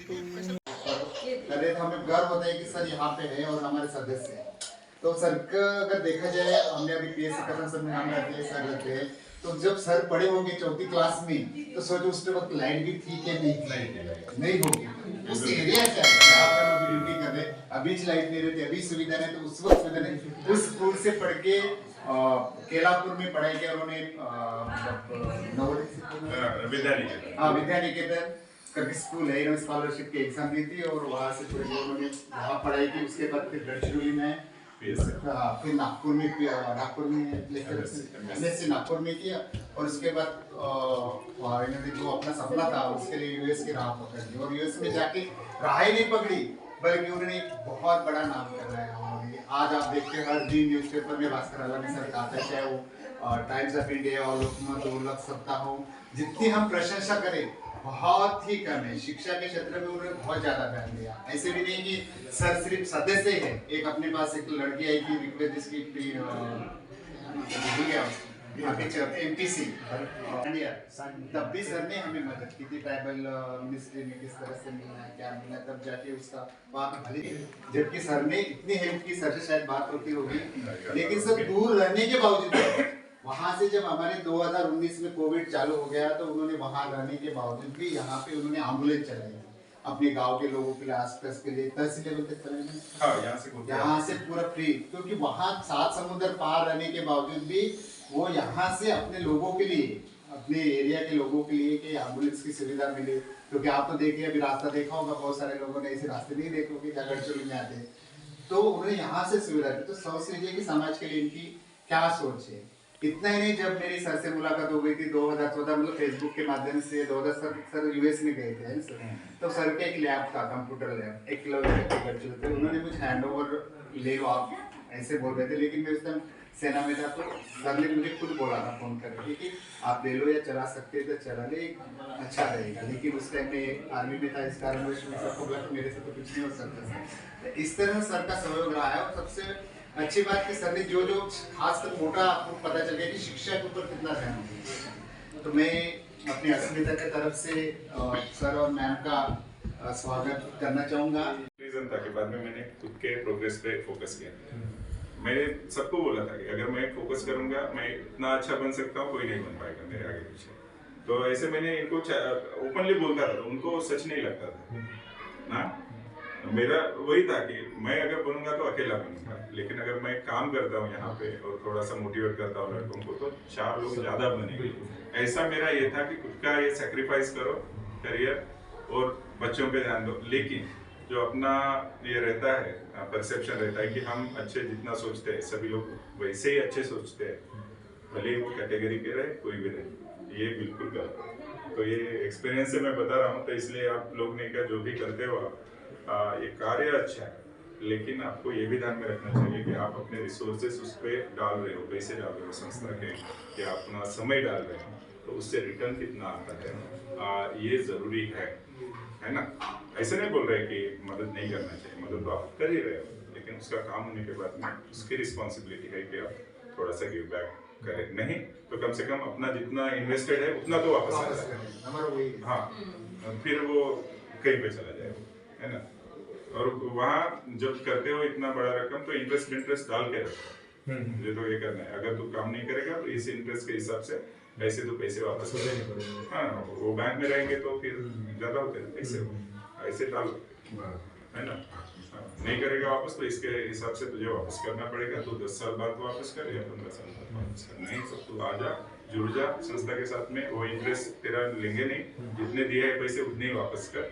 करे तो हमें गर्व होता है कि सर यहाँ पे है और हमारे सदस्य हैं। तो सर का अगर देखा जाए, हमने अभी पीएससी खत्म, सर में हम रहते हैं, सर रहते हैं, तो जब सर पढ़े होंगे चौथी क्लास में, तो सोचो उस वक्त लाइट भी थी कि नहीं होगी। उस एरिया से जहाँ पर हम ड्यूटी कर रहे, अभी लाइट नहीं रहती, अभी सुविधा नहीं, तो उस वक्त सुविधा नहीं। उस स्कूल से पढ़ के केलापुर में पढ़ाई किया उन्होंने, विद्या निकेतन करके स्कूल है, स्कॉलरशिप की एग्जाम दी थी और वहाँ से फिर उन्होंने वहाँ पढ़ाई की। उसके बाद फिर गढ़चिरौली में, फिर नागपुर में MSc नागपुर में किया। और उसके बाद इन्होंने जो अपना सपना था उसके लिए यूएस की राह पकड़ ली, और यूएस में जाके राह ही नहीं पकड़ी बल्कि उन्होंने एक बहुत बड़ा नाम कराया। और आज आप देखते हैं हर दिन न्यूज़पेपर में भास्कर अलामी सर का आता है, चाहे वो टाइम्स ऑफ इंडिया और लोकमत उल्लख सत्ता हो। जितनी हम प्रशंसा करें बहुत ही कम है। शिक्षा के क्षेत्र में उन्होंने बहुत ज्यादा ध्यान दिया। ऐसे भी नहीं कि सर सिर्फ सदस्य है। एक अपने पास एक लड़की आई थी रिक्वेस्ट, जिसकी MPC, तब भी सर ने हमें मदद की थी। ट्राइबल मिनिस्ट्री में किस तरह से मिलना है, क्या मिलना है, तब जाके उसका वहाँ पे भले, जबकि सर ने इतनी हेल्प की, सर से शायद बात होती होगी, लेकिन सब दूर रहने के बावजूद वहां से जब हमारे 2019 में कोविड चालू हो गया, तो उन्होंने वहां रहने के बावजूद भी यहाँ पे उन्होंने एम्बुलेंस चलाई अपने गांव के लोगों के लिए, आसपास के लिए, तहसील लेवल तक चलाई। यहाँ से पूरा फ्री, क्योंकि वहाँ 7 समुद्र पार रहने के बावजूद भी वो यहाँ से अपने लोगों के लिए, अपने एरिया के लोगों के लिए कि एम्बुलेंस की सुविधा मिले। क्योंकि आप तो देखिए, अभी रास्ता देखा होगा, बहुत सारे लोगों ने ऐसे रास्ते नहीं देखोगे क्या गढ़चिरौली में आते, तो उन्होंने यहाँ से सुविधा दी। तो सोच लीजिए कि समाज के लिए इनकी क्या सोच है। इतना ही नहीं, जब मेरी सर से मुलाकात हो गई थी 2014, मतलब फेसबुक के माध्यम से, 2000 सर यूएस में गए थे सर, तो सर का एक लैब था, कंप्यूटर लैब, 1 किलोमीटर थे। उन्होंने मुझे हैंडओवर ले लो आप, ऐसे बोल रहे थे, लेकिन मैं उस टाइम सेना में था, तो सर ने मुझे खुद बोला था फोन करके कि आप ले लो या चला सकते तो चला ले, अच्छा रहेगा। लेकिन उस टाइम में आर्मी में था, इस कारण सबको लगा मेरे से तो कुछ नहीं हो सकता। इस तरह सर का सहयोग रहा है। और सबसे अच्छी बात कि सर ने जो खास कर मोटा आपको पता चल गया कि शिक्षा के ऊपर कितना ध्यान दिया। तो मैं अपनी अस्मिता की तरफ से सर और मैम का स्वागत करना चाहूँगा। रीजन था कि बाद में मैंने खुद के प्रोग्रेस पे फोकस किया। मैंने सबको बोला था कि अगर मैं फोकस करूंगा, मैं इतना अच्छा बन सकता हूँ, कोई नहीं बन पाएगा मेरे आगे पीछे। तो ऐसे मैंने इनको ओपनली बोलता था, तो उनको सच नहीं लगता था ना। मेरा वही था कि मैं अगर बनूंगा तो अकेला बनूंगा, लेकिन अगर मैं काम करता हूँ यहाँ पे और थोड़ा सा मोटिवेट करता हूँ लड़कों को, तो 4 लोग ज्यादा बनेंगे। ऐसा मेरा ये था कि खुद का ये सेक्रीफाइस करो, करियर और बच्चों पे ध्यान दो। लेकिन जो अपना ये रहता है, परसेप्शन रहता है कि हम अच्छे जितना सोचते हैं, सभी लोग वैसे ही अच्छे सोचते हैं, भले ही वो कैटेगरी के रहे, कोई भी रहे, ये बिल्कुल गलत। तो ये एक्सपीरियंस से मैं बता रहा हूँ। तो इसलिए आप लोग ने क्या जो भी करते हो आप, ये कार्य अच्छा है, लेकिन आपको ये भी ध्यान में रखना चाहिए कि आप अपने रिसोर्सेस उस पर डाल रहे हो, पैसे डाल रहे हो संस्था के, कि आप अपना समय डाल रहे हो, तो उससे रिटर्न कितना आता है, ये जरूरी है ना। ऐसे नहीं बोल रहे कि मदद नहीं करना चाहिए, मदद तो आप कर ही रहे हो, लेकिन उसका काम होने के बाद में उसकी रिस्पॉन्सिबिलिटी है कि आप थोड़ा सा गिव बैक करें। नहीं तो कम से कम अपना जितना इन्वेस्टेड है उतना तो वापस आ जाए। हाँ, फिर वो कहीं पे चला जाए, है ना। और वहाँ जब करते हो इतना बड़ा रकम, तो इंटरेस्ट डाल के रखो, मुझे तो ये करना है। अगर तू काम नहीं करेगा तो इस इंटरेस्ट के हिसाब से ऐसे तो पैसे वापस हो जाएंगे। हाँ, वो बैंक में रहेंगे तो फिर ज्यादा होते हैं पैसे, ऐसे डालो, है ना। नहीं करेगा वापस तो इसके हिसाब से तुझे वापस करना पड़ेगा। तो 10 साल बाद वापस कर या 15 साल बाद वापस कर, नहीं तो तू आ जा, जुड़ जा संस्था के साथ में। वो इंटरेस्ट तेरा लेंगे नहीं, जितने दिए हैं पैसे उतने ही वापस कर,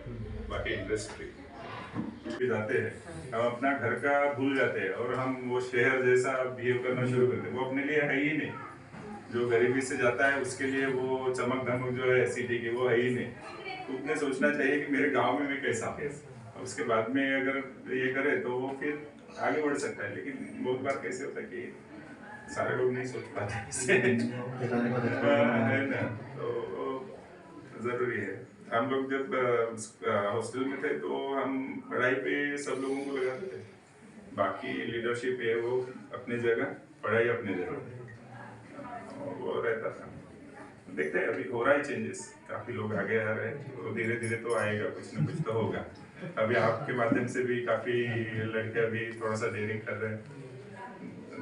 बाकी इंटरेस्ट फ्री। जाते हैं हम अपना घर का भूल जाते हैं और हम वो शहर जैसा बिहेव करना शुरू करते हैं। वो अपने लिए है ही नहीं। जो गरीबी से जाता है उसके लिए वो चमक धमक जो है सिटी की, वो है ही नहीं। उतने सोचना चाहिए कि मेरे गांव में मैं कैसा हूँ, उसके बाद में अगर ये करे तो वो फिर आगे बढ़ सकता है। लेकिन बहुत बार कैसे होता है कि सारे लोग नहीं सोच पाते है ना। तो जरूरी है। हम लोग जब हॉस्टल में थे तो हम पढ़ाई पे सब लोगों को लगाते थे, बाकी लीडरशिप है वो अपनी जगह, पढ़ाई अपनी जगह, वो रहता था। देखते हैं, अभी हो रहा है चेंजेस, काफी लोग आगे आ रहे हैं, तो धीरे धीरे तो आएगा, कुछ ना कुछ तो होगा। अभी आपके माध्यम से भी काफी लड़के अभी थोड़ा सा डेयरिंग कर रहे हैं।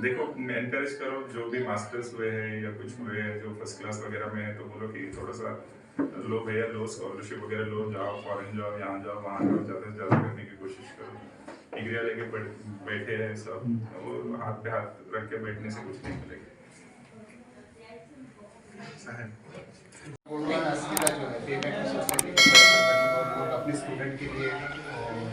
देखो, एनकरेज करो, जो भी मास्टर्स हुए हैं या कुछ हुए हैं जो फर्स्ट क्लास वगैरह में है, तो बोलो कि थोड़ा सा लो भैया, लो स्कॉलरशिप वगैरह लो, जाओ फॉरेन जाओ, यहाँ जाओ वहाँ जाओ, ज़्यादा से ज़्यादा करने की कोशिश करो। डिग्रियाँ लेके बैठे हैं सब, वो हाथ पे हाथ रख के बैठने से कुछ नहीं मिलेगा। ऐसा है। गोंडवाना अस्मिता जो है पे बैक सोसाइटी की तरफ से ताकि बहुत लोग अपने स्टूडेंट के लिए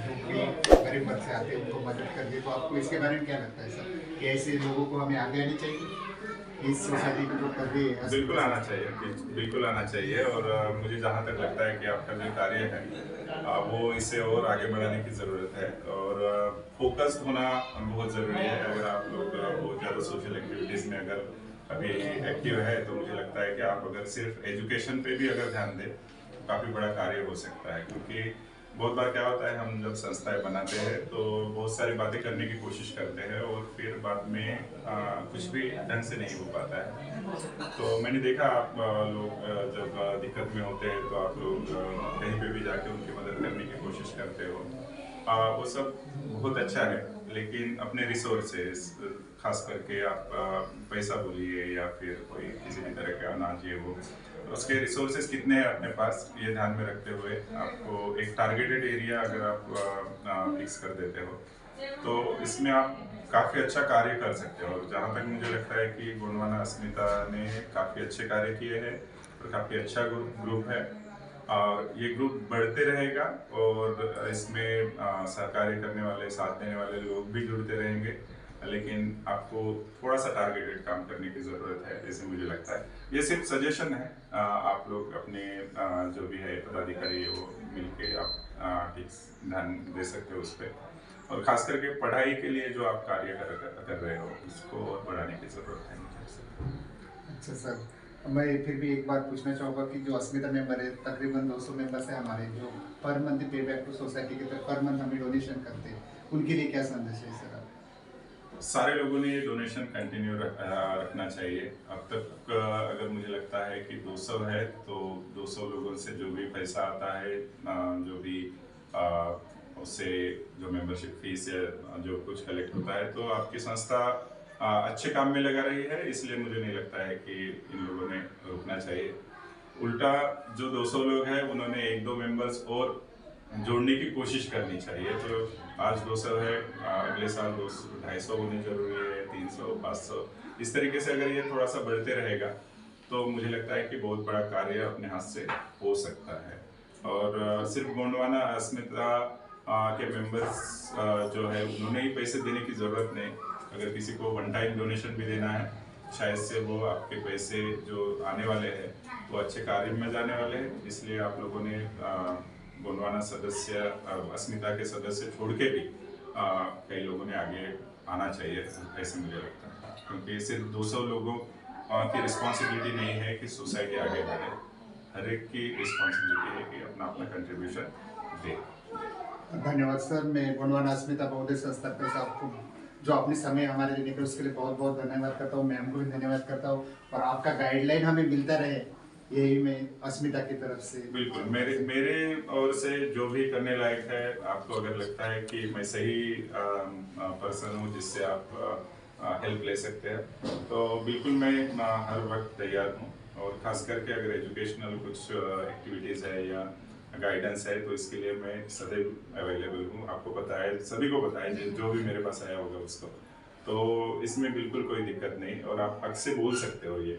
जो भी गरीब बच्चे आते हैं उनको मदद कर दे, तो आपको इसके बारे में क्या लगता है सर कि ऐसे लोगों को हमें आगे आनी चाहिए इस सोसाइटी को जो कर रही है? बिल्कुल आना चाहिए, बिल्कुल आना चाहिए। और मुझे जहाँ तक लगता है कि आपका जो कार्य है वो इसे और आगे बढ़ाने की ज़रूरत है, और फोकस्ड होना बहुत ज़रूरी है। अगर आप लोग बहुत ज़्यादा सोशल एक्टिविटीज़ में अगर अभी एक्टिव है, तो मुझे लगता है कि आप अगर सिर्फ एजुकेशन पे भी अगर ध्यान दें तो काफ़ी बड़ा कार्य हो सकता है। क्योंकि बहुत बार क्या होता है, हम जब संस्थाएं बनाते हैं तो बहुत सारी बातें करने की कोशिश करते हैं और फिर बाद में कुछ भी ढंग से नहीं हो पाता है। तो मैंने देखा, आप लोग जब दिक्कत में होते हैं तो आप लोग कहीं पे भी जाके उनकी मदद करने की कोशिश करते हो। वो सब बहुत अच्छा है, लेकिन अपने रिसोर्सेस, खास करके आप पैसा बोलिए या फिर कोई किसी भी तरह का अनाज ये वो, तो उसके रिसोर्सेज कितने हैं अपने पास, ये ध्यान में रखते हुए आपको एक टारगेटेड एरिया अगर आप फिक्स कर देते हो तो इसमें आप काफ़ी अच्छा कार्य कर सकते हो। और जहाँ तक मुझे लगता है कि गोंडवाना अस्मिता ने काफ़ी अच्छे कार्य किए हैं और काफ़ी अच्छा ग्रुप है, और ये ग्रुप बढ़ते रहेगा, और इसमें सहकार्य करने वाले, साथ देने वाले लोग भी जुड़ते रहेंगे। लेकिन आपको थोड़ा सा टारगेटेड काम करने की ज़रूरत है, जैसे मुझे लगता है। ये सिर्फ सजेशन है, आप लोग अपने जो भी है पदाधिकारी वो मिलके आप ठीक ध्यान दे सकते हो उस पर। और खास करके पढ़ाई के लिए जो आप कार्य कर रहे हो उसको और बढ़ाने की ज़रूरत है मुझे। अच्छा सर, मैं फिर भी एक बात पूछना चाहूँगा कि जो अस्मिता मेंबर है तकरीबन 200 मेंबर्स हैं हमारे, जो पर मंथ पे बैक टू सोसाइटी की तरफ पर मंथ हमें डोनेशन करते हैं, उनके लिए क्या संदेश है सर? सारे लोगों ने ये डोनेशन कंटिन्यू रखना चाहिए। अब तक अगर मुझे लगता है कि 200 है तो 200 लोगों से जो भी पैसा आता है, जो भी उससे जो मेंबरशिप फीस या जो कुछ कलेक्ट होता है, तो आपकी संस्था अच्छे काम में लगा रही है, इसलिए मुझे नहीं लगता है कि इन लोगों ने रुकना चाहिए। उल्टा जो 200 लोग हैं उन्होंने 1-2 मेंबर्स और जोड़ने की कोशिश करनी चाहिए। तो आज 200 है, अगले साल 200-250 होने जरूरी है, 300-500, इस तरीके से अगर ये थोड़ा सा बढ़ते रहेगा तो मुझे लगता है कि बहुत बड़ा कार्य अपने हाथ से हो सकता है। और सिर्फ गोंडवाना अस्मिता के मेंबर्स जो है उन्होंने ही पैसे देने की ज़रूरत नहीं। अगर किसी को वन टाइम डोनेशन भी देना है, शायद से वो आपके पैसे जो आने वाले हैं वो अच्छे कार्य में जाने वाले हैं। इसलिए आप लोगों ने गोंडवाना सदस्य, अस्मिता के सदस्य छोड़ के भी कई लोगों ने आगे आना चाहिए, ऐसे मुझे लगता है। क्योंकि सिर्फ 200 लोगों की रिस्पॉन्सिबिलिटी नहीं है कि सोसाइटी आगे बढ़े, हर एक की रिस्पॉन्सिबिलिटी है कि अपना अपना कंट्रीब्यूशन दे। धन्यवाद सर, मैं गोंडवाना अस्मिता बौद्ध संस्था पे से आपको जो आपने समय हमारे लिए निकाला उसके लिए बहुत बहुत धन्यवाद करता हूँ। मैम को भी धन्यवाद करता हूँ, और आपका गाइडलाइन हमें मिलता रहे, यही मैं अस्मिता की तरफ से। बिल्कुल, मेरे ओर से जो भी करने लायक है, आपको अगर लगता है कि मैं सही पर्सन हूँ जिससे आप हेल्प ले सकते हैं, तो बिल्कुल मैं हर वक्त तैयार हूँ। और खास करके अगर एजुकेशनल कुछ एक्टिविटीज़ है या गाइडेंस है, तो इसके लिए मैं सदैव अवेलेबल हूँ। आपको पता है, सभी को पता है, जो भी मेरे पास आया होगा उसको, तो इसमें बिल्कुल कोई दिक्कत नहीं। और आप हक से बोल सकते हो ये,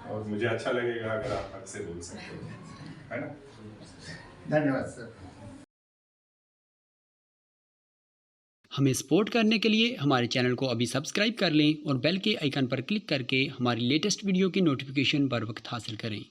और मुझे अच्छा लगेगा अगर आप हक से बोल सकते हो, है ना? धन्यवाद सर। हमें सपोर्ट करने के लिए हमारे चैनल को अभी सब्सक्राइब कर लें और बेल के आइकन पर क्लिक करके हमारी लेटेस्ट वीडियो की नोटिफिकेशन बर वक्त हासिल करें।